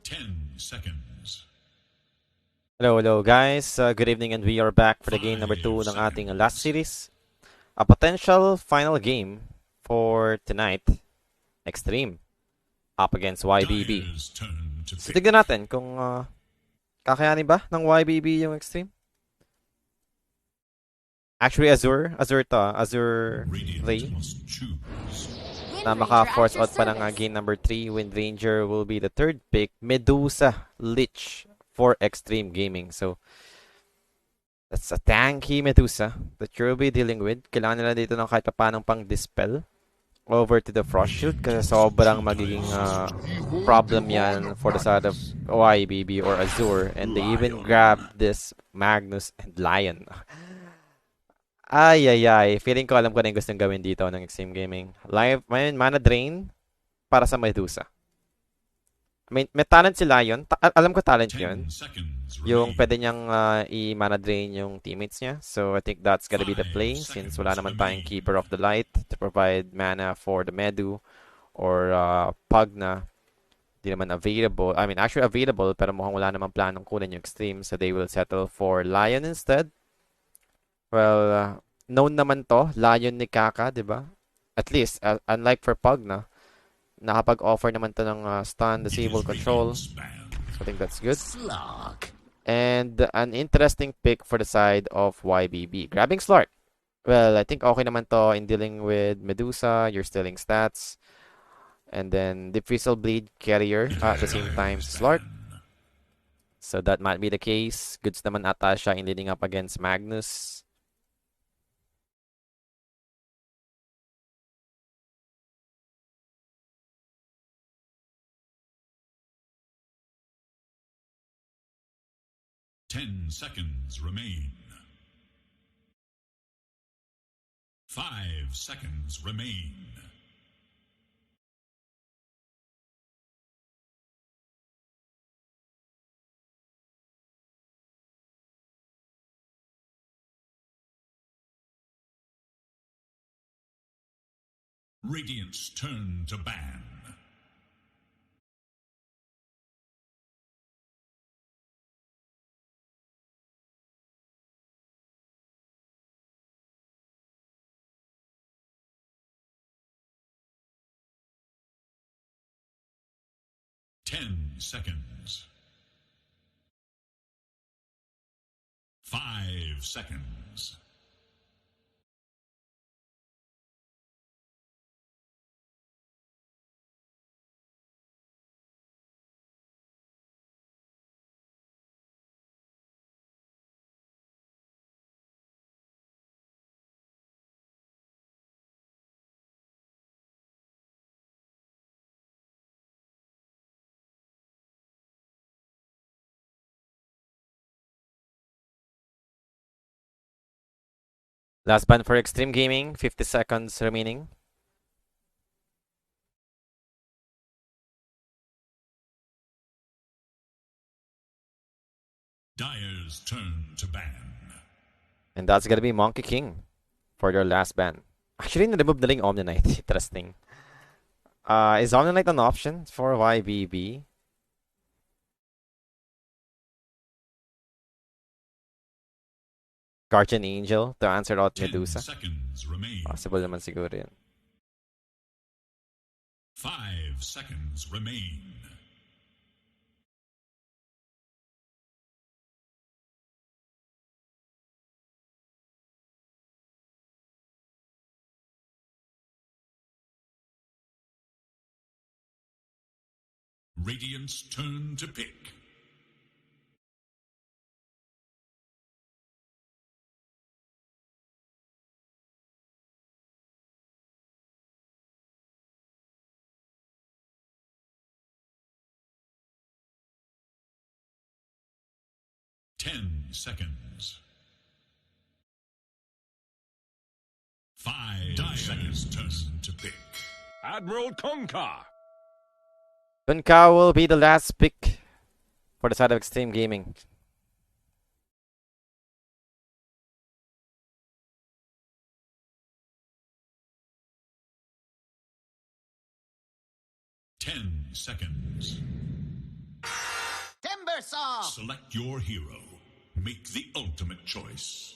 10 seconds. Hello guys. Good evening and we are back for the game number 2 ng ating last series. A potential final game for tonight, Xtreme, up against YBB. Dyer's turn to So pick. tignan natin kung kakayanin ba ng YBB yung Xtreme. Actually, Azure Ray, Radiant must choose. na maka-force out pa ng game number 3. Wind Ranger will be the third pick. Medusa Lich for Xtreme Gaming. So, that's a tanky Medusa that you'll be dealing with. Kailangan nila dito ng kahit paanong pang-dispel over to the Frost Shield kasi sobrang magiging problem yan for the side of YBB or Azure. And they even grabbed this Magnus and Lion. Ay. Feeling ko alam ko na yung gustong gawin dito ng Xtreme Gaming. Live, mana drain para sa Medusa. May talent si Lion. Alam ko talent yun. Yung pwede niyang i-mana drain yung teammates niya. So, I think that's gonna be the play since wala naman tayong Keeper of the Light to provide mana for the Medu or Pug na di naman available. I mean, actually available pero mukhang wala namang planong kunin yung Xtreme. So, they will settle for Lion instead. Well, known naman to. Lion ni Kaka, di ba? At least, unlike for Pug na nakapag-offer naman to ng stun, disable, control. So I think that's good. And an interesting pick for the side of YBB. Grabbing Slart. Well, I think okay naman to in dealing with Medusa. You're stealing stats. And then Diffusal Bleed Carrier at the same time Slart. So that might be the case. Goods naman ata siya in leading up against Magnus. Ten seconds remain. 5 seconds remain. Radiant's turn to ban. Ten seconds. 5 seconds. Last ban for Xtreme Gaming. 50 seconds remaining. Dyer's turn to ban. And that's gonna be Monkey King for their last ban. Actually, na-remove na lang yung Omni-Knight. Interesting. Is Omni-Knight an option for YBB? Guardian Angel to answer out 10 Medusa. seconds remain. Possible naman siguro yun. 5 seconds remain. Radiant's turn to pick. Ten seconds. 5 seconds turn to pick. Admiral Kunkka. Kunkka will be the last pick for the side of Xtreme Gaming. Ten seconds. versa. Select your hero. Make the ultimate choice.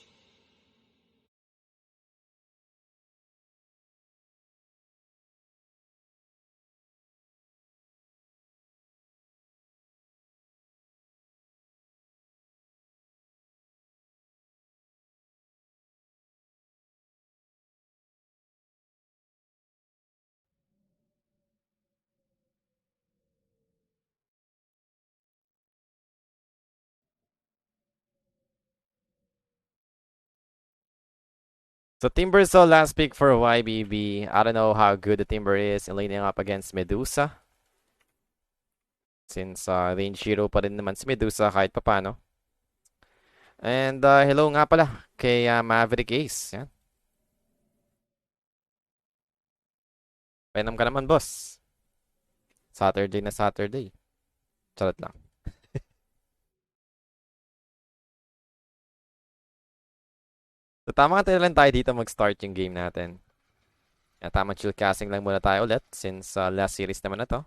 So Timber saw last pick for YBB. I don't know how good the Timber is in laning up against Medusa. Since range hero pa rin naman si Medusa kahit papano. And hello nga pala kay Maverick Ace. Yan. Painom ka naman, boss. Saturday na Saturday. Charot lang. So tama ka lang tayo dito mag-start yung game natin. Tamang chill casting lang muna tayo ulit since last series naman na to.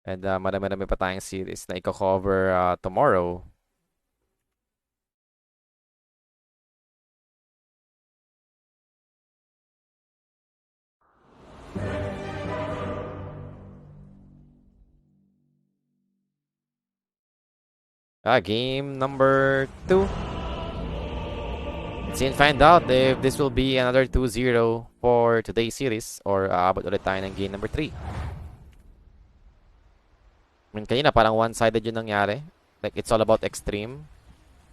And marami-rami pa tayong series na i-cover tomorrow. Game number 2. Let's see and find out if this will be another 2-0 for today's series or aabot ulit tayo ng game number 3. I mean, kanina parang one-sided yung nangyari. Like, it's all about Xtreme.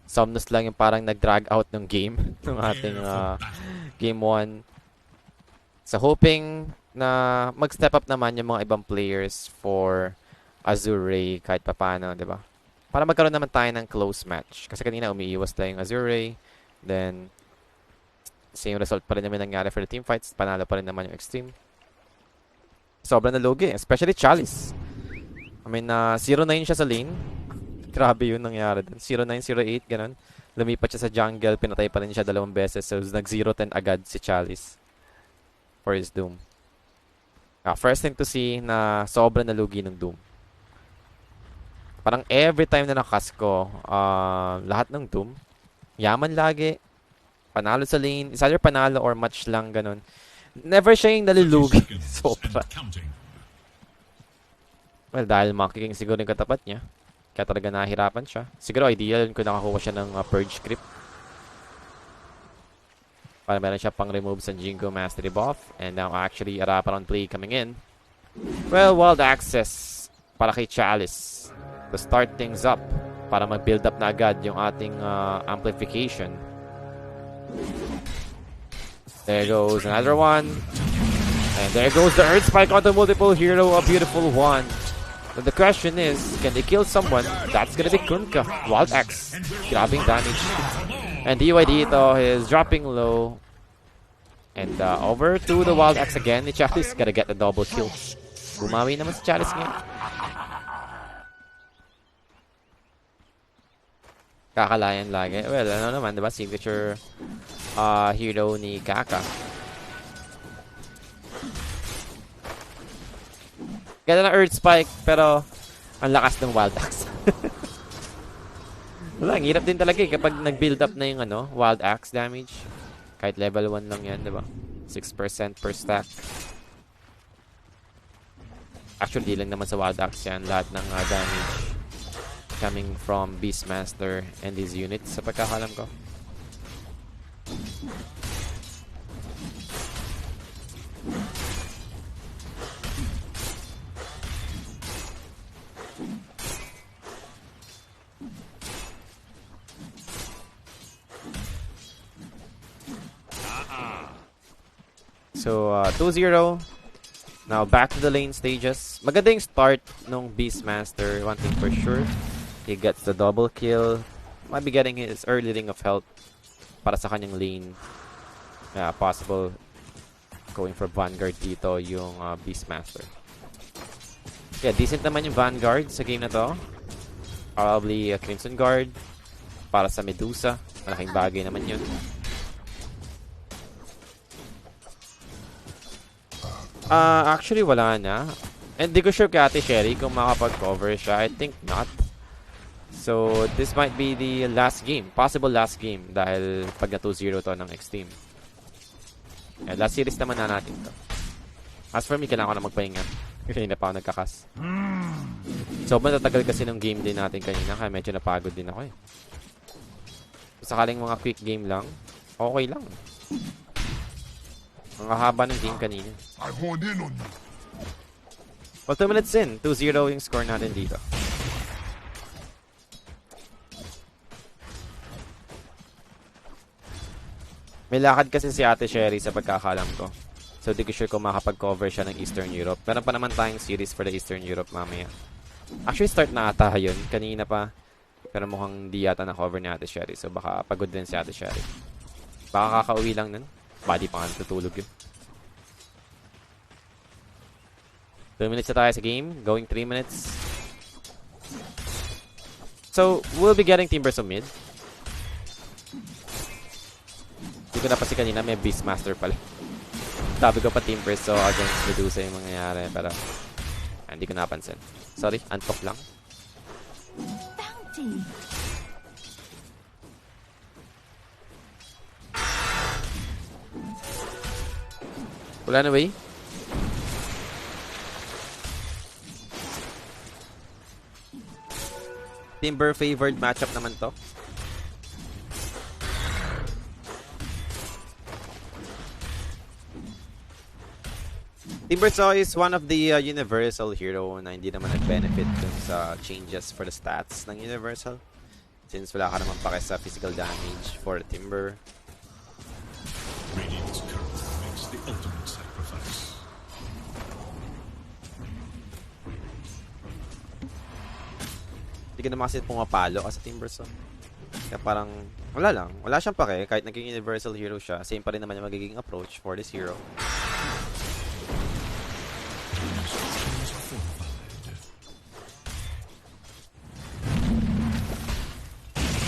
Somnus lang yung parang nag-drag out ng game ng ating game 1. So, hoping na mag-step up naman yung mga ibang players for Azure kahit papano, di ba? Para magkaroon naman tayo ng close match. Kasi kanina umiiwas tayo yung Azure. Then, same result pa rin naman nangyari for the team fights. Panalo pa rin naman yung Xtreme. Sobrang nalugi. Especially Chalice. I mean, 0-9 siya sa lane. Grabe yun nangyari dun. 0-9, 0-8, ganun. Lumipat siya sa jungle. Pinatay pa rin siya 2 beses. So, nag-0-10 agad si Chalice for his Doom. First thing to see na sobrang nalugi ng Doom. Parang every time na nakas ko, lahat ng Doom, yaman lagi. Panalo sa lane. It's either panalo or match lang, ganun. Never siya yung nalulugi. Sobra. Well, dahil makiking siguro yung katapat niya. Kaya talaga nahihirapan siya. Siguro ideal kung nakakuha siya ng Purge script. Para meron siya pang remove sa Jingo Mastery buff. And now actually, a wraparound play coming in. Well, wild access para kay Chalice to start things up. Para mag-build up na agad yung ating amplification. There goes another one. And there goes the Earth Spike onto multiple hero. A beautiful one. But the question is, can they kill someone? That's gonna be Kunkka. Wild Axe. Grabbing damage. And DYD ito is dropping low. And over to the Wild Axe again. Ni Chalice gotta get the double kill. Bumawi naman si Chalice ngayon. Kakalayan lagi. Well, ano naman, diba? Signature hero ni Kaka. Ganda ng Earth Spike, pero ang lakas ng Wild Axe. Wala, ang hirap din talaga eh kapag nag-build up na yung Wild Axe damage. Kahit level 1 lang yan, diba? 6% per stack. Actually, di lang naman sa Wild Axe yan. Lahat ng damage coming from Beastmaster and his units sa pagkakalam ko. So, 2-0. Now, back to the lane stages. Maganda yung start nung Beastmaster. One thing for sure. He gets the double kill. Might be getting his early ring of health para sa kanyang lane. Possible going for Vanguard dito yung Beastmaster. Yeah, decent naman yung Vanguard sa game na to. Probably a Crimson Guard para sa Medusa. Malaking bagay naman yun. Actually, wala na. And di ko sure kay Ate Sherry kung makapag-cover siya. I think not. So, this might be the last game. Possible last game. Dahil pag na 2-0 to ng Xtreme. Last series naman na natin to. As for me, kailangan ko na magpahinga. Kasi na pa ako nagkakas. So, matatagal kasi ng game din natin kanina. Kaya medyo napagod din ako eh. Sakaling mga quick game lang, okay lang. Ang haba ng game kanina. Well, 2 minutes in. 2-0 yung score natin dito. May lakad kasi si Ate Sherry sa pagkakalam ko. So, di ko sure kung makapag-cover siya ng Eastern Europe. Meron pa naman tayong series for the Eastern Europe mamaya. Actually, start na ata yun. Kanina pa. Pero mukhang di yata na-cover ni Ate Sherry. So, baka pagod din si Ate Sherry. Baka kakauwi lang nun. Body pa nga tutulog yun. 2 minutes na tayo sa game. Going 3 minutes. So, we'll be getting Timber sa mid. Hindi ko napasi kanina, may Beastmaster pala. Sabi ko pa Timber, so against Medusa yung mangyayari. Pero, hindi ko napansin. Sorry, antok lang. Bounty. Wala na way. Timber favored matchup naman to. Timber is one of the universal hero na hindi naman nag-benefit dun sa changes for the stats ng universal. Since wala ka naman pake sa physical damage for Timber. Radiant's curse makes the ultimate sacrifice. Hindi ka naman kasi pumapalo ka sa Timber Kaya parang, wala lang. Wala siyang pake. Kahit naging universal hero siya, same pa rin naman yung magiging approach for this hero.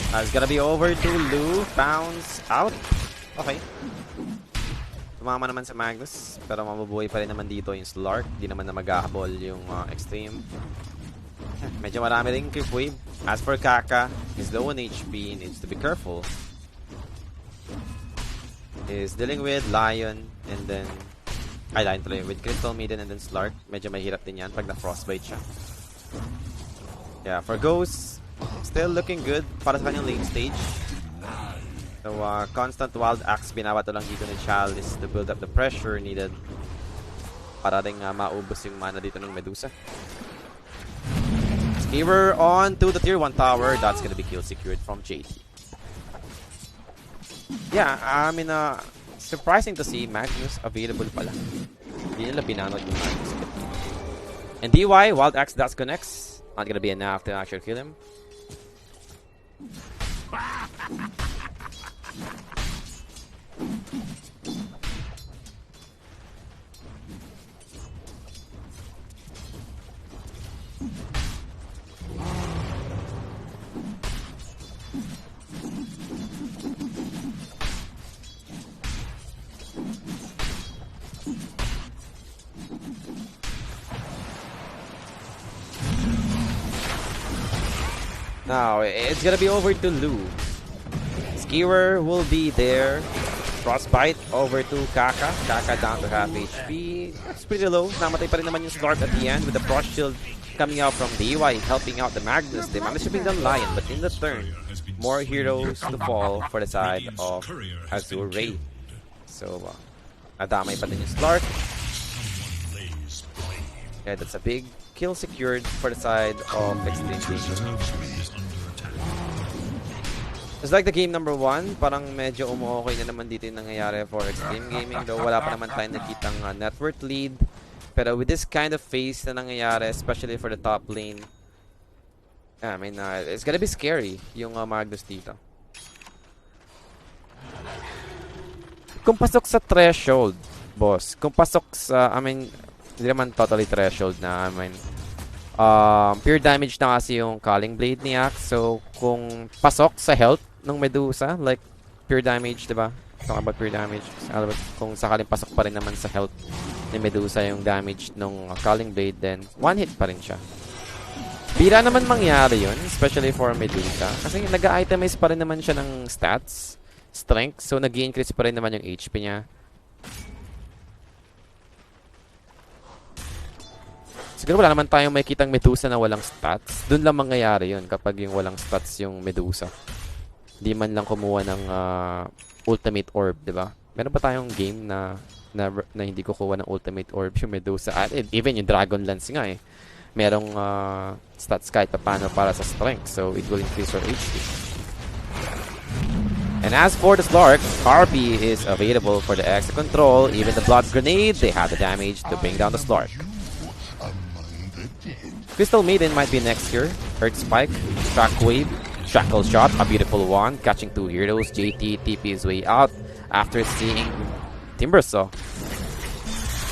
It's gonna be over to Lou. Bounce out. Okay. Tumama naman sa Magnus. Pero mabubuhay pa rin naman dito yung Slark. Di naman na maghahabol yung Xtreme. Medyo marami rin creep wave. As for Kaka, he's low on HP. Needs to be careful. He's dealing with Lion. And then... Ay, Lion tuloy. With Crystal Maiden and then Slark. Medyo mahirap din yan pag na-frostbite siya. Yeah, for Ghost... Still looking good para sa kanyang late stage. So, constant wild axe binabato lang dito ni Chalice to build up the pressure needed para rin maubos yung mana dito ng Medusa. Skewer on to the tier 1 tower. That's gonna be kill secured from JT. Yeah, I mean, surprising to see Magnus available pala. Hindi nila binanod yung Magnus. And DY, wild axe dash connects. Not gonna be enough to actually kill him. Now, it's gonna be over to Lou. Skewer will be there. Frostbite over to Kaka. Kaka down to half HP. That's pretty low. Namatay pa rin naman yung Slark at the end with the Frost Shield coming out from DY, helping out the Magnus. They managed to bring down Lion, but in the turn, more heroes to fall for the side of Azure Ray. So, nadamay pa din yung Slark. Yeah, that's a big kill secured for the side of Xtreme Gaming. It's like the game number 1, parang medyo umuokay na naman dito yung nangyayari for Xtreme Gaming. Though wala pa naman tayong nakitang net worth lead. Pero with this kind of phase na nangyayari, especially for the top lane, I mean, it's gonna be scary yung Magnus dito. Kung pasok sa threshold, boss, kung pasok sa, I mean, hindi naman totally threshold na, I mean, pure damage na kasi yung Calling Blade ni Axe. So, kung pasok sa health ng Medusa, like pure damage, diba? Talk about pure damage. Kung sakaling pasok pa rin naman sa health ni Medusa yung damage ng Calling Blade, then one hit pa rin siya. Bira naman mangyari yun, especially for Medusa. Kasi nag-itemize pa rin naman siya ng stats, strength, so nag-i-increase pa rin naman yung HP niya. Siguro wala naman tayong makikitang Medusa na walang stats. Doon lang mangyayari yun kapag yung walang stats yung Medusa. Di man lang kumuha ng Ultimate Orb, di ba? Meron pa tayong game na hindi kukuha ng Ultimate Orb yung Medusa. At even yung Dragon Lance nga eh. Merong stats kahit paano para sa strength. So it will increase your HP. And as for the Slark, RP is available for the extra control. Even the Blood Grenade, they have the damage to bring down the Slark. Crystal Maiden might be next here. Earth Spike, Shockwave, Shackle Shot, a beautiful one, catching 2 heroes. JT TP his way out after seeing Timbersaw.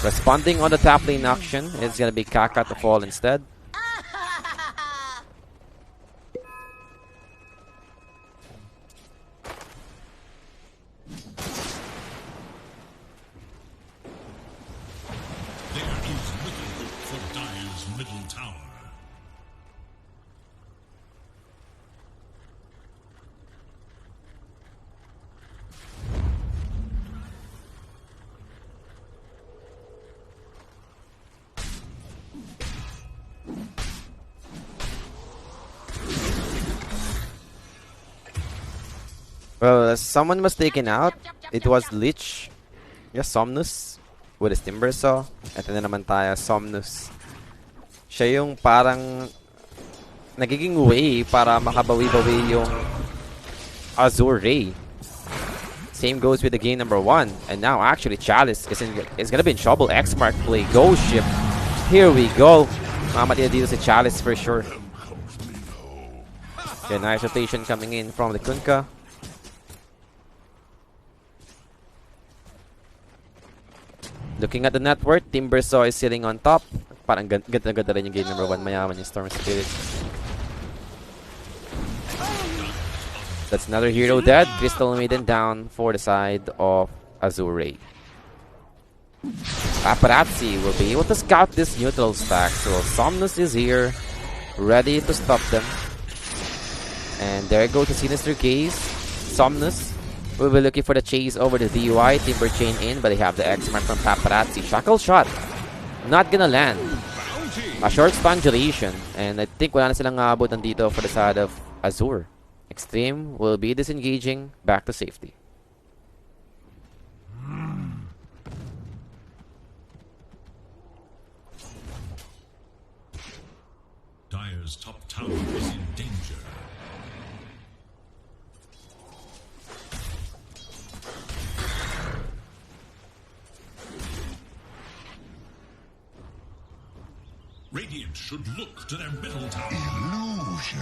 Responding on the top lane action, it's gonna be Kaka to fall instead. There is little hope for Dire's middle tower. Well, someone was taken out. It was Lich. Yes, Somnus with his Timbersaw. Ito na naman tayo, Somnus. Siya yung parang nagiging way para makabawi-bawi yung Azure Ray. Same goes with the game number 1. And now actually Chalice is gonna be in trouble. X-Mark play, Ghost Ship. Here we go. Mamatay dito si Chalice for sure. Okay, nice rotation coming in from the Kunkka. Looking at the net worth, Timbersaw is sitting on top. Parang ganda-ganda rin yung game number 1. Mayaman yung Storm Spirit. That's another hero dead. Crystal Maiden down for the side of Azure. Paparazzi will be able to scout this neutral stack. So Somnus is here, ready to stop them. And there goes the Sinister Gaze. Somnus will be looking for the chase over the DUI. Timber chain in, but they have the X-Mark from Paparazzi. Shackle Shot. Not gonna land. A short stun duration. And I think wala na silang aabutan dito for the side of Azure. Xtreme will be disengaging back to safety. Dire's top tower is in danger. Radiant should look to their middle tower. Illusion.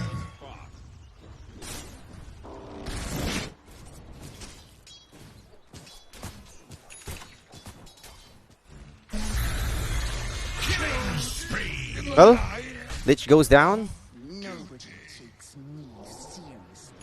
Killing spree. Well, Lich goes down. Nobody takes me seriously.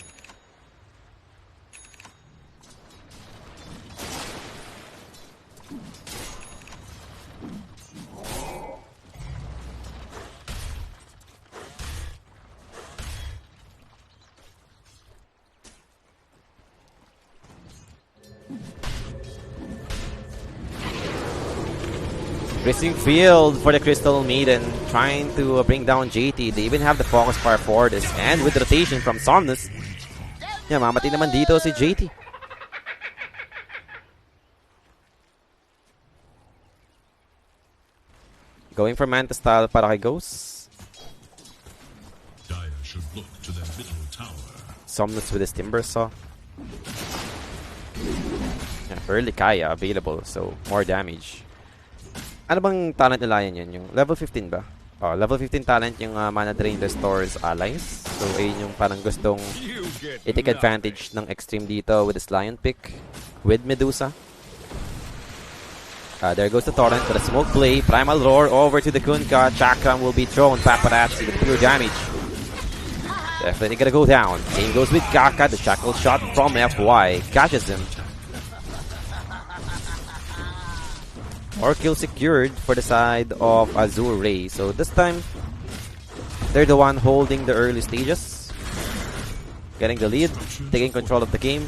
Racing field for the Crystal Maiden, trying to bring down JT. They even have the focus fire for this, and with rotation from Somnus. Yeah, mamatay naman dito si JT. Going for Manta style para kay Ghost. Dire should look to their middle tower. Somnus with his Timbersaw. Yeah, early Kaya available, so more damage. Ano bang talent nila yan yun? Yung level 15 ba? Oh, level 15 talent yung mana drain restores allies. So, ayun yung parang gustong i-take advantage ng Xtreme dito with this Lion pick with Medusa. There goes the Torrent with a smoke play. Primal Roar over to the Kunkka. Chakram will be thrown. Paparazzi with pure damage. Definitely gonna go down. Same goes with Kaka. The shackle shot from FY catches him. Or kill secured for the side of Azure Ray. So this time, They're the one holding the early stages. Getting the lead. Taking control of the game.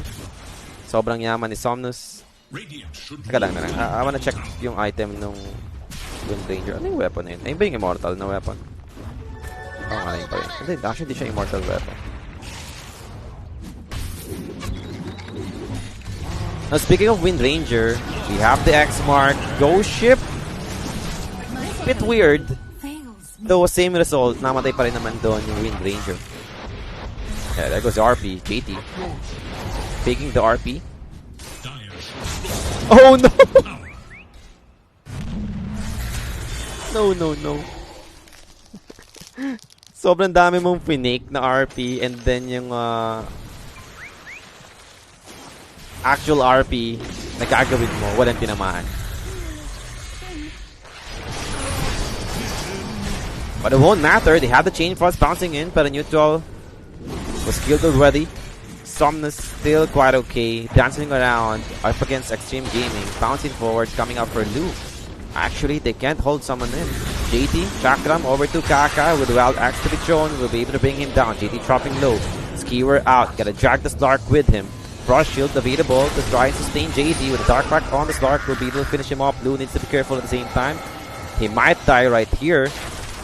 Sobrang yaman ni Somnus. Teka lang. I wanna check yung item nung Wind Ranger. Ano yung weapon na yun? Ayun ba yung immortal na weapon? Oo nga yun pa yun. Hindi, actually di siya immortal weapon. Now speaking of Wind Ranger, we have the X mark. Ghost ship. Bit weird. Though same result, namatay pa rin naman doon yung Wind Ranger. Yeah, there goes the RP. JT. Taking the RP. Oh no! No. Sobrang dami mong pinake na RP and then yung actual RP na gagawin mo, walang tinamaan. But it won't matter. They have the Chain Frost bouncing in, but a neutral was killed already. Somnus still quite okay. Dancing around up against Xtreme Gaming. Bouncing forward, coming up for Lu. Actually, they can't hold someone in. JT, Chakram over to Kaka with Wild Axe to be thrown. Will be able to bring him down. JT dropping low. Skewer out. Gotta drag the Slark with him. Frost Shield available to try and sustain JT with a Dark Pack on the Slark. Will be able to finish him off. Lu needs to be careful at the same time. He might die right here.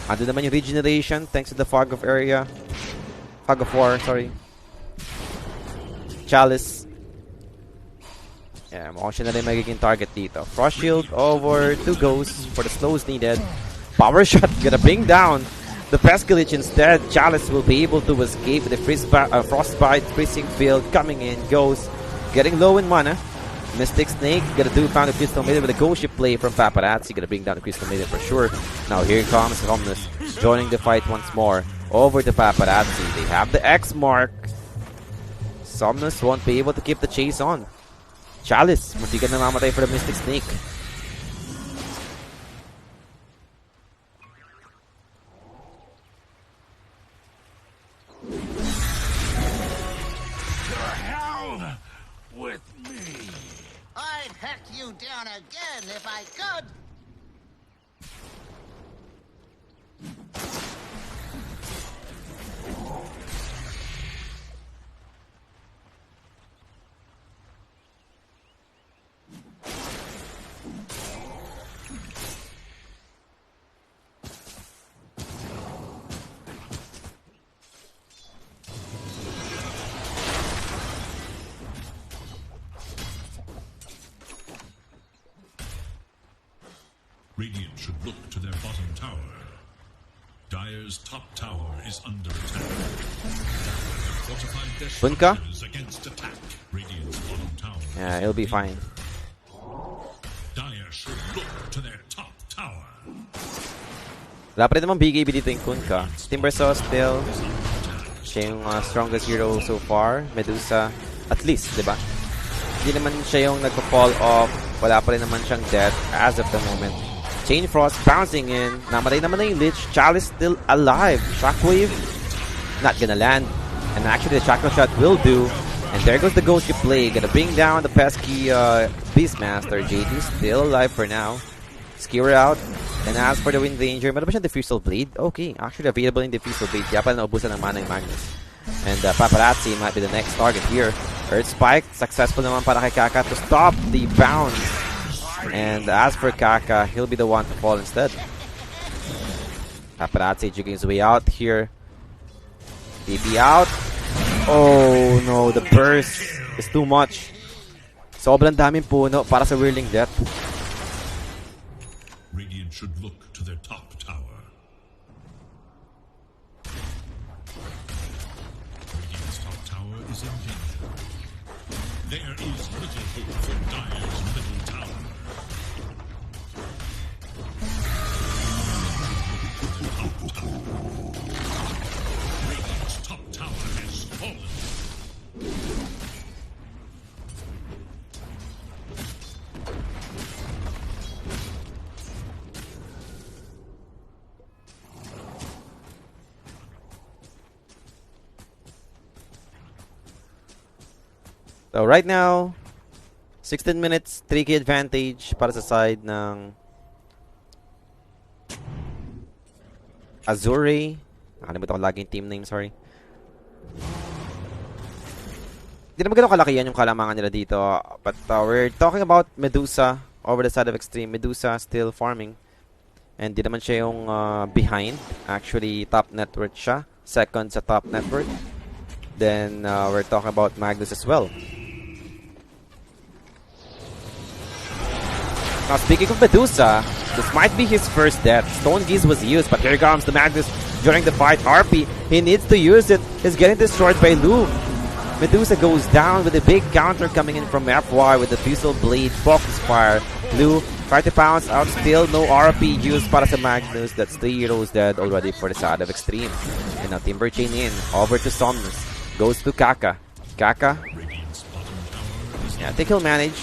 Ando naman yung regeneration thanks to the Fog of Area. Fog of War, sorry. Chalice. Yeah, mukhang siya na rin magiging target dito. Frost Shield over to Ghost for the slows needed. Power Shot gonna bring down the Pescalich instead. Chalice will be able to escape with the Frostbite, Freezing Field coming in. Ghost getting low in mana. Mystic Snake gonna found the Crystal Maiden with a Ghost Ship play from Paparazzi. Gonna bring down the Crystal Maiden for sure. Now here comes Somnus joining the fight once more. Over to Paparazzi. They have the X mark. Somnus won't be able to keep the chase on. Chalice, munti ka namamatay for the Mystic Snake. I'd hack you down again if I could. Radiant should look to their bottom tower. Dire's top tower is under attack. Fortified their Bunka? structures against attack. Radiant's bottom tower. Yeah, he'll be fine. Dire should look to their top tower. Wala pa rin naman BKB dito yung Kunkka. Timbersaw still. Siya yung strongest hero so far. Medusa, at least, di ba? Hindi naman siya yung nagpa-fall off. Wala pa rin naman siyang death as of the moment. Chain Frost bouncing in. Namatay naman na yung Lich. Chalice still alive. Shockwave, not gonna land. And actually the Chakra Shot will do. And there goes the Ghost Ship play. Gonna bring down the pesky Beastmaster. JT still alive for now. Skewer out. And as for the Wind Ranger, meron ba siyang Diffusal Blade? Okay, actually available in Diffusal Blade. Kaya pala naubusan ng mana yung Magnus. And Paparazzi might be the next target here. Earth Spike, successful naman para kay Kaka to stop the bounce. And as for Kaka, he'll be the one to fall instead. Paparazzi jigging his way out here. DP out. Oh no, the burst is too much. Sobrang daming puno para sa Whirling Death. Radiant should look to their top tower. Radiant's top tower is in danger. There is little hope for Dire's middle tower. Radiant's top tower has fallen. So right now, 16 minutes, 3k advantage para sa side ng Azure. Nakalimutan ko lagi yung team name, sorry. Hindi naman ganun kalaki yan yung kalamangan nila dito. But we're talking about Medusa over the side of Xtreme. Medusa still farming. And di naman siya yung behind. Actually, top net worth siya. Second sa top net worth. Then we're talking about Magnus as well. Now, speaking of Medusa, this might be his first death. Stone Geese was used, but here comes the Magnus during the fight. RP, he needs to use it. He's getting destroyed by Luke. Medusa goes down with a big counter coming in from FY with the Fusel Blade Focus Fire. Lu try to pounce out, still no RP used para sa Magnus. That's 3 heroes dead already for the side of Xtreme. And now Timber Chain in, over to Somnus. Goes to Kaka. Kaka. Yeah, I think he'll manage.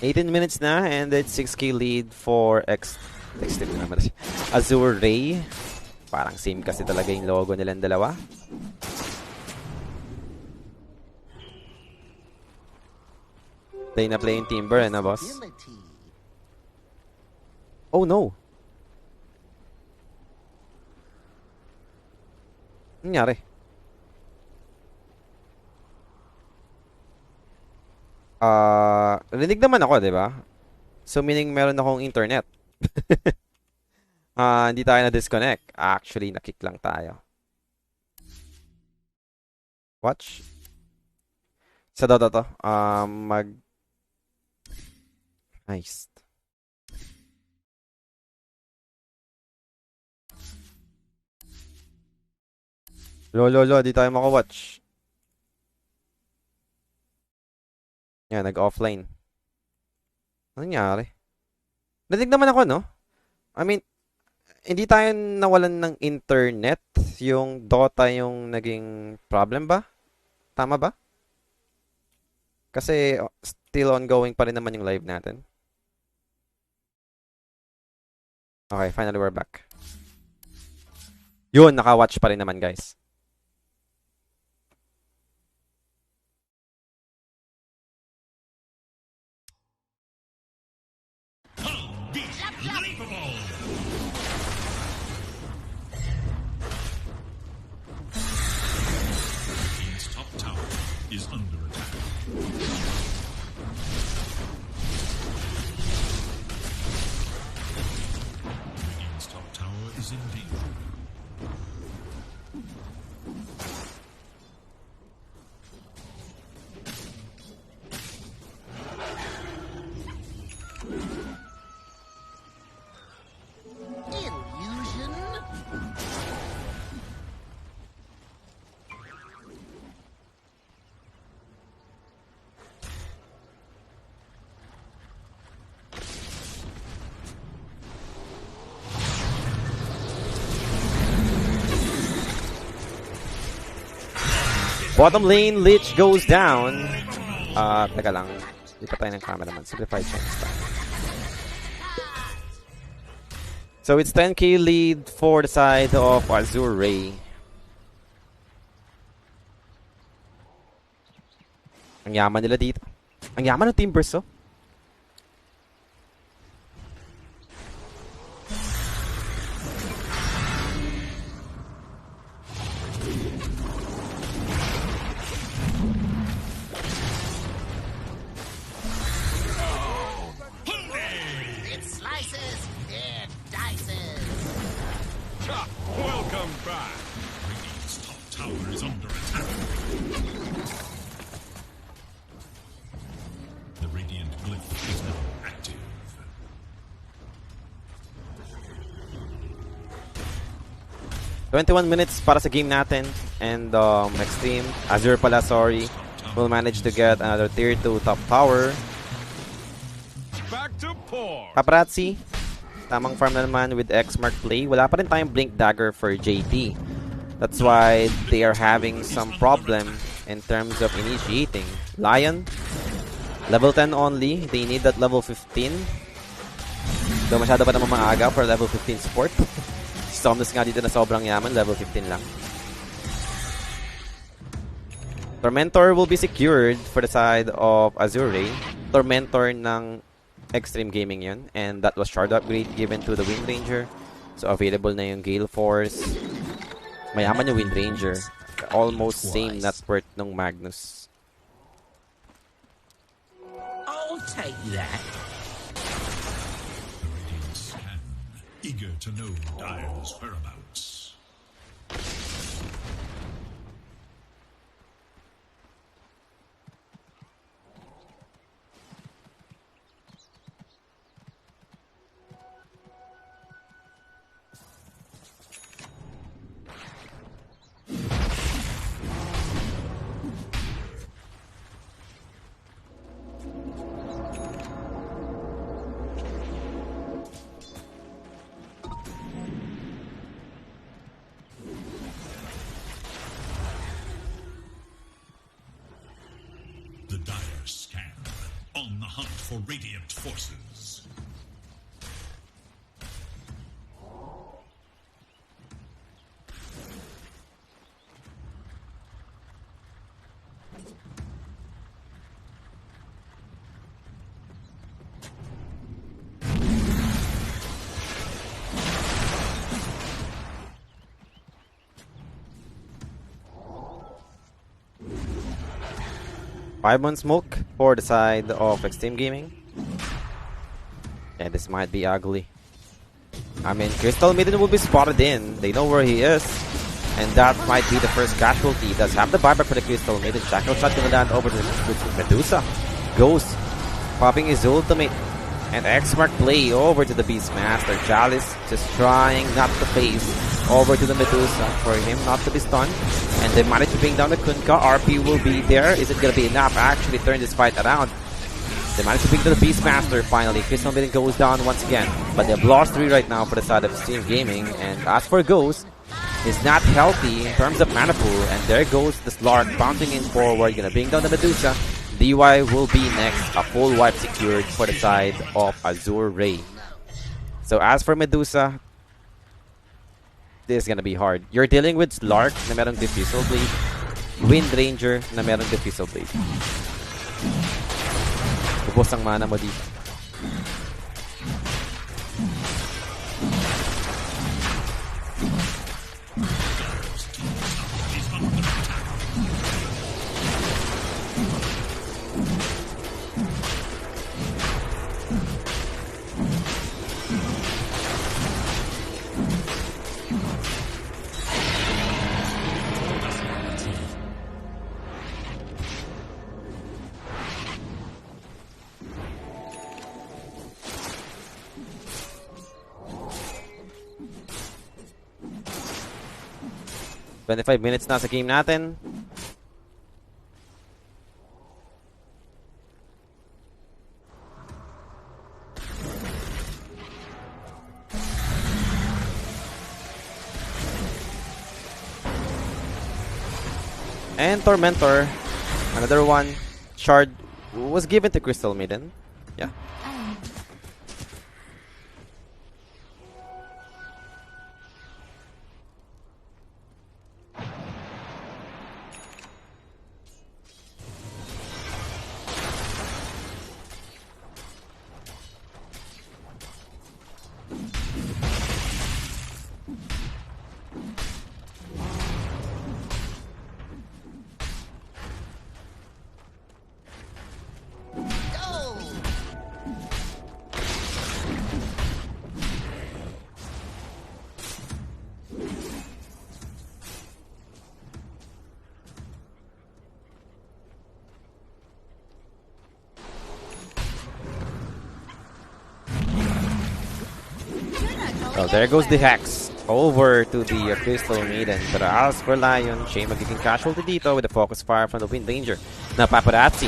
$18 minutes na, and it's 6k lead for Azure Ray. Parang same kasi talaga yung logo nilang dalawa. Play na play yung Timber, na boss? Oh no! Ano nangyari? Rinig naman ako, di ba? So, meaning meron akong internet. Hindi tayo na-disconnect. Actually, nakick lang tayo. Watch. Sa Dota to. Nice. Lolo, di tayo maka-watch. Yan, nag-offline. Ano nangyari? Nadig naman ako, no? I mean, hindi tayo nawalan ng internet. Yung Dota yung naging problem ba? Tama ba? Kasi still ongoing pa rin naman yung live natin. Okay, finally we're back. Yun, naka-watch pa rin naman, guys. Is under attack. Radiant's top tower is in danger. Illusion? Bottom lane, Lich goes down. Teka lang. Hindi pa tayo ng cameraman. Simplified chance tayo. So it's 10k lead for the side of Azure Ray. Ang yaman nila dito. Ang yaman ng Timbers, oh. It slices, it dices. Welcome back. Radiant's top tower is under attack. The Radiant glyph is now active. $21 minutes para sa game natin. And Xtreme, Azure pala, sorry, will manage to get another tier 2 top tower. Back to port. Paparazzi, tamang farm na naman with X-Mark play. Wala pa rin tayong Blink Dagger for JT. That's why they are having some problem in terms of initiating. Lion, level 10 only. They need that level 15 So masyado pa naman maaga for level 15 support. Somnus nga dito na sobrang yaman, level 15 lang. Tormentor will be secured for the side of Azure. Tormentor ng Xtreme Gaming yun. And that was shard upgrade given to the Wind Ranger. So available na yung Gale Force. Mayaman yung Wind Ranger. Almost same net worth nung Magnus. I'll take that. The Radiant scan, eager to know Dire's whereabouts. The Dire scan, on the hunt for Radiant forces. Five on smoke for the side of Xtreme Gaming. Yeah, this might be ugly. I mean, Crystal Maiden will be spotted in. They know where he is. And that might be the first casualty. He does have the buyback for the Crystal Maiden. Shackle shot gonna land over to Medusa. Ghost popping his ultimate. And X-Mark play over to the Beastmaster. Chalice just trying not to face over to the Medusa for him not to be stunned. And they managed to bring down the Kunkka. RP will be there. Is it going to be enough? Actually turn this fight around. They managed to bring down the Beastmaster finally. Crystal Maiden goes down once again. But they've lost 3 right now for the side of Xtreme Gaming. And as for Ghost, he's not healthy in terms of mana pool. And there goes the Slark bouncing in forward. Gonna bring down the Medusa. DY will be next. A full wipe secured for the side of Azure Ray. So as for Medusa, this is gonna be hard. You're dealing with Slark na merong Diffusal Blade, Wind Ranger na merong Diffusal Blade. Ubos ang mana mo dito. Minutes na sa game natin. And Tormentor, another one. Shard was given to Crystal Maiden. Yeah. So there goes the Hex over to the Crystal Maiden. But as for Lion, Shay magiging casualty dito with the focus fire from the Wind Ranger. Now Paparazzi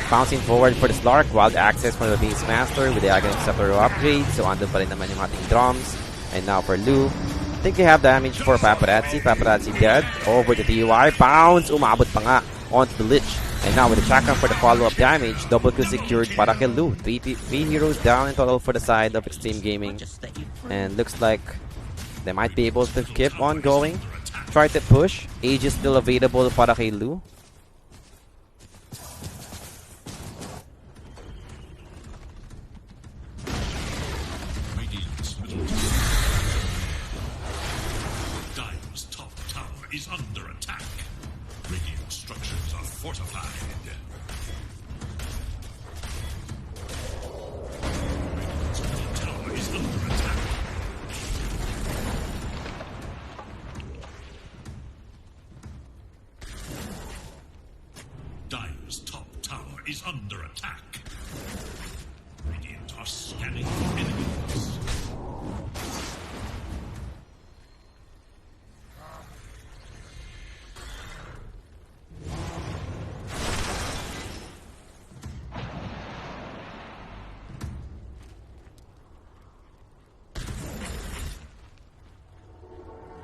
bouncing forward for the Slark. Wild access from the Beastmaster with the Aghanim Scepter upgrade. So andun pa rin naman yung ating drums. And now for Lu, I think they have damage for Paparazzi. Paparazzi dead. Over to TY. Bounce! Umabot pa nga onto the Lich. And now with the shotgun for the follow-up damage, double kill secured para kay Lu. Three heroes down in total for the side of Xtreme Gaming. And looks like they might be able to keep on going. Try to push. Age is still available para kay Lu. Dire's top tower is under attack. Radiant structures are fortified. Radiant's middle tower is under attack. Dire's top tower is under attack. Radiant are scanning for enemies.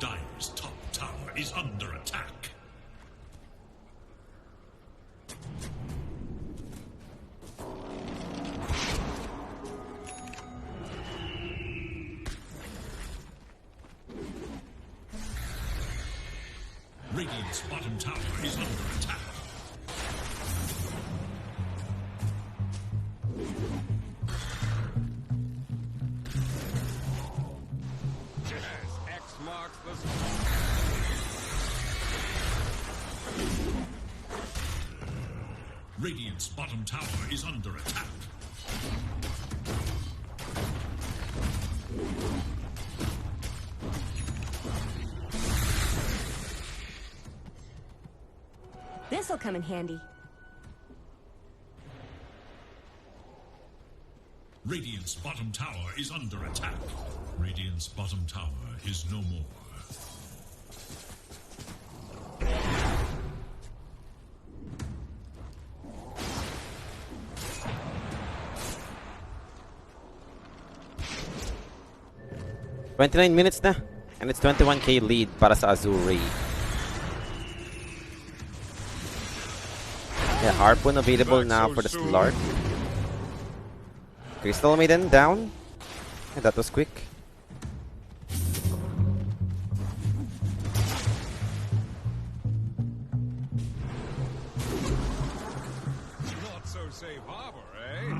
Dire's top tower is under attack. Radiant's bottom tower is under attack. Yes, X marks the spot. Radiant's bottom tower is under attack. This'll come in handy. Radiant's bottom tower is under attack. Radiant's bottom tower is no more. "29 minutes na. And it's 21k lead para sa Azure. Yeah, Harpoon available now for the Slark. Crystal Maiden down. And that was quick. Not so safe harbor, eh?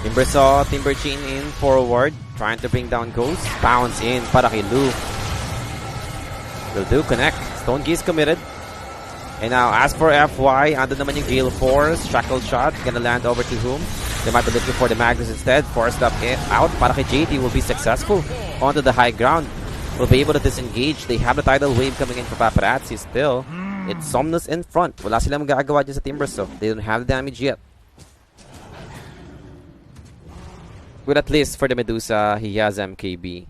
Timber saw Timber Chain in forward, trying to bring down Ghost. Bounce in para kay Lu. Will do connect. Stone Key is committed. And now, as for FY, ando naman yung Gale Force. Shackle shot, gonna land over to whom? They might be looking for the Magnus instead. Forced up out para kay JT, will be successful. Onto the high ground. Will be able to disengage. They have the tidal wave coming in for Paparazzi still. It's Somnus in front. Wala silang magagawa dyan sa Timber saw. They don't have the damage yet. But at least for the Medusa, he has MKB.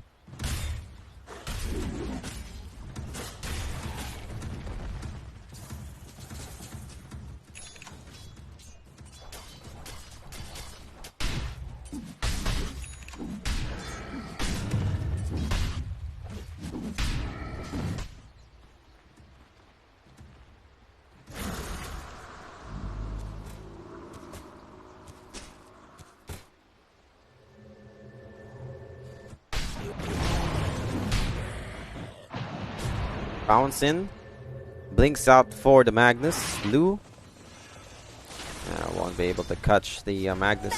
Bounce in. Blinks out for the Magnus. Lu. Won't be able to catch the Magnus.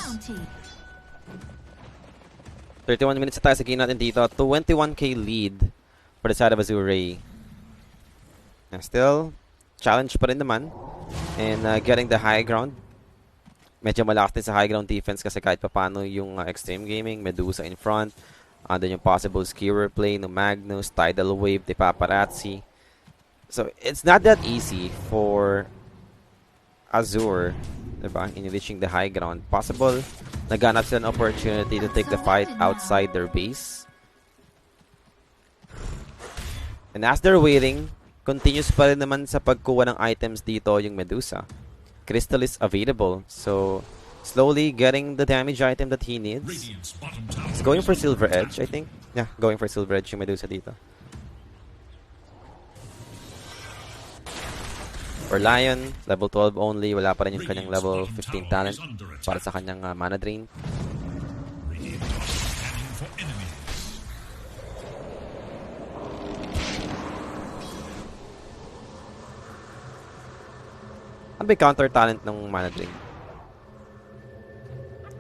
31 minutes na tayo sa game natin dito. 21k lead for the side of Azure. Still, challenge pa rin naman. And getting the high ground. Medyo malakas din sa high ground defense kasi kahit papano yung Xtreme Gaming, Medusa in front. Then yung possible skewer play no Magnus, tidal wave, the Paparazzi. So it's not that easy for Azure, diba, in reaching the high ground. Possible naghanap sila ng opportunity to take the fight outside their base. And as they're waiting, continuous pa rin naman sa pagkuha ng items dito yung Medusa. Crystal is available, so slowly getting the damage item that he needs. Radiant's bottom tower He's going is for under Silver attack. Edge, I think. Yeah, going for Silver Edge yung Medusa dito. For Lion, level 12 only. Wala pa rin yung kanyang level 15 talent para sa kanyang mana drain. Radiant are scanning for enemies. Ano ba yung counter talent ng mana drain?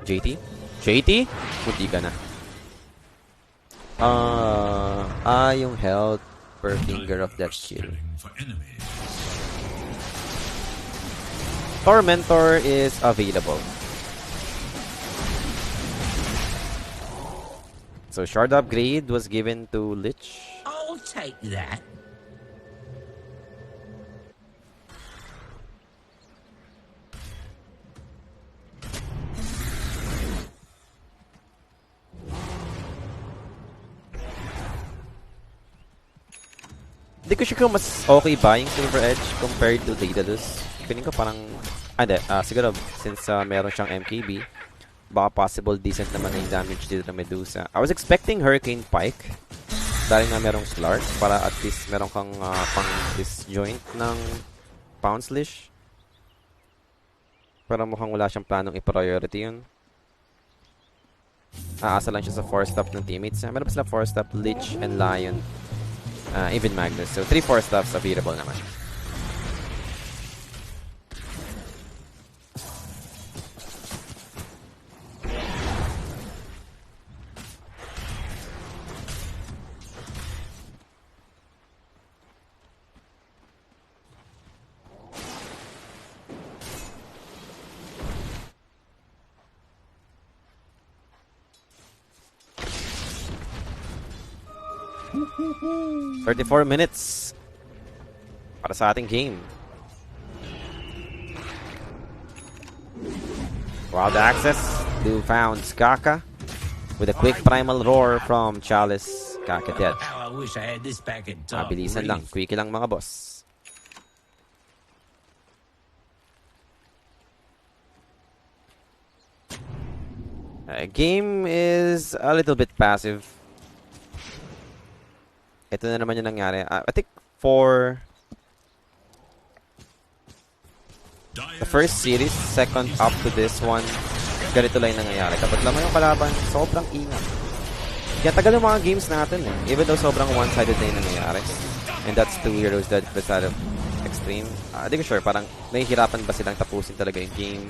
JT? JT? Puti ka na. Yung health per finger of that skill. Scanning for enemies. Tormentor is available. So shard upgrade was given to Lich. I'll take that. Hindi ko sure kung mas okay ba yung Silver Edge compared to Daedalus. Feeling ko parang, siguro since meron siyang MKB, baka possible decent naman na yung damage dito ng Medusa. I was expecting Hurricane Pike dahil nga merong Slark para at least meron kang pang disjoint ng Pounce Leash. Pero mukhang wala siyang planong i-priority yun. Aasa lang siya sa 4-stop ng teammates niya. Meron pa sila 4-stop, Lich and Lion. Even Magnus. So 3 4-stops available naman. – 34 minutes para sa ating game. Wild access. Blue found Skaka with a quick primal roar from Chalice. Skaka dead. How I wish I had this back in top. Mabilisan lang. Quickie lang mga boss. Game is a little bit passive. Ito na naman yung nangyari. I think for the first series, second up to this one, ganito lang yung nangyayari. Kapag lamang yung kalaban, sobrang ingat. Kaya tagal yung mga games natin eh. Even though sobrang one-sided na yung nangyayari. And that's 2 heroes that beside of Xtreme. Hindi ko sure, parang nahihirapan ba silang tapusin talaga yung game.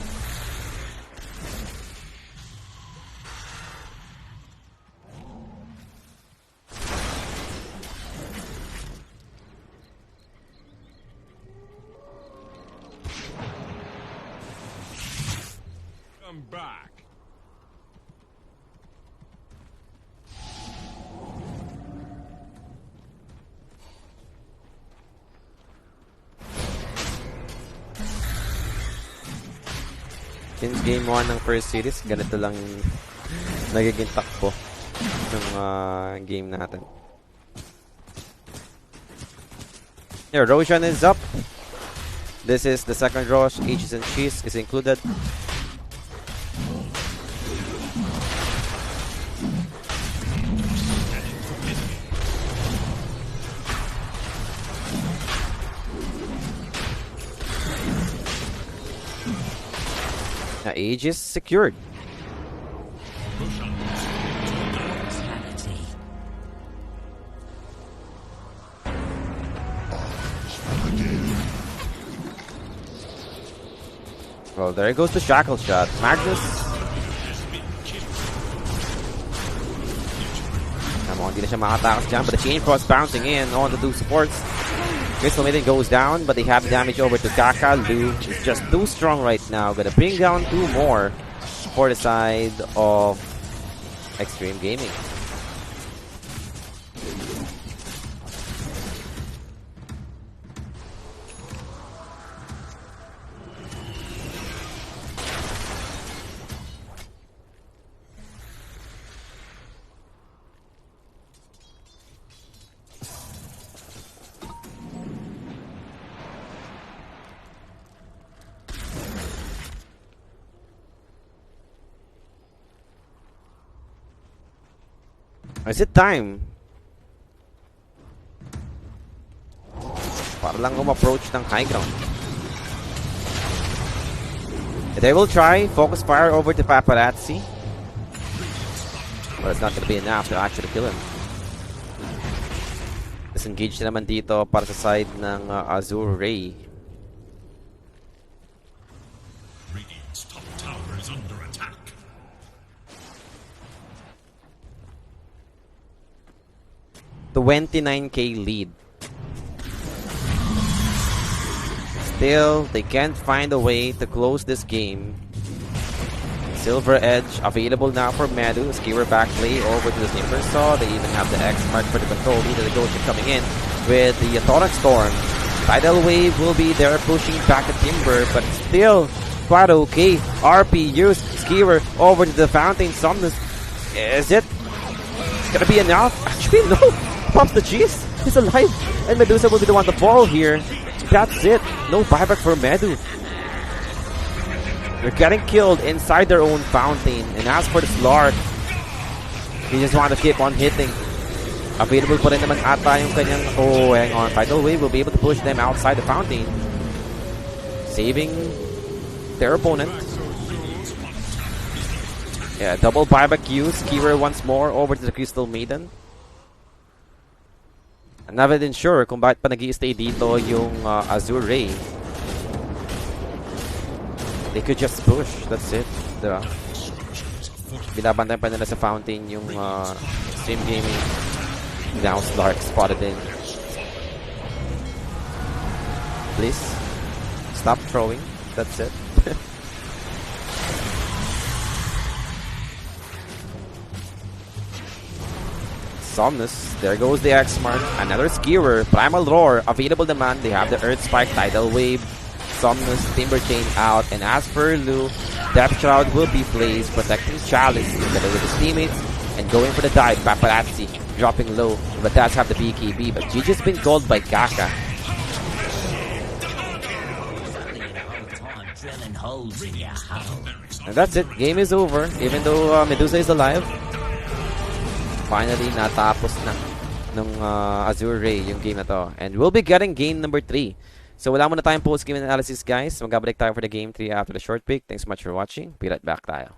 Back. Since game 1 ng first series, ganito lang nagiging takbo ng game natin. Here, Roshan is up. This is the second rush. Aegis and Cheese is included. Aegis secured. Well, there goes the shackle shot. Magnus. Come on, hindi na siya makatakas dyan, but the chain frost bouncing in on the two supports. Crystal Maiden goes down, but they have damage over to Kaka. Lu is just too strong right now. Gonna bring down 2 more for the side of Xtreme Gaming. Is it time? Para lang approach ng high ground. They will try focus fire over to Paparazzi. But it's not gonna be enough to actually kill him. Disengage na naman dito para sa side ng Azure Ray. Radiant's top tower is under attack. 29k lead. Still, they can't find a way to close this game. Silver Edge available now for Madu. Skewer back play over to the Timber Saw. They even have the X mark for the control. Either the Ghost coming in with the Torrent Storm. Tidal Wave will be there pushing back the Timber, but still quite okay. RP use Skewer over to the Fountain. Somnus. Is it gonna be enough? Actually, no. Pops the cheese. He's alive. And Medusa will be the one to fall here. That's it. No buyback for Medu. They're getting killed inside their own fountain. And as for the Slark, he just want to keep on hitting. Available pa rin naman ata yung kanyang... Oh, hang on. Tidal Wave will be able to push them outside the fountain. Saving their opponent. Yeah, double buyback use. Kira once more over to the Crystal Maiden. I'm not even sure kung bakit pa nag-i-stay dito yung Azure Ray. They could just push. That's it. Diba? Binabantay pa nila sa fountain yung Xtreme Gaming. Now Slark spotted in. Please. Stop throwing. That's it. Somnus. There goes the X Mark. Another Skewer. Primal Roar. Available demand. They have the Earth Spike. Tidal Wave. Somnus. Timber Chain out. And as for Lu, Depth Shroud will be placed. Protecting Chalice. Together with his teammates. And going for the dive. Paparazzi. Dropping low. But that's have the BKB. But GG's been called by Kaka. And that's it. Game is over. Even though Medusa is alive. Finally, natapos na ng Azure Ray yung game na to. And we'll be getting game number 3. So wala muna tayong post-game analysis, guys. Magabalik tayo for the game 3 after the short break. Thanks so much for watching. Be right back tayo.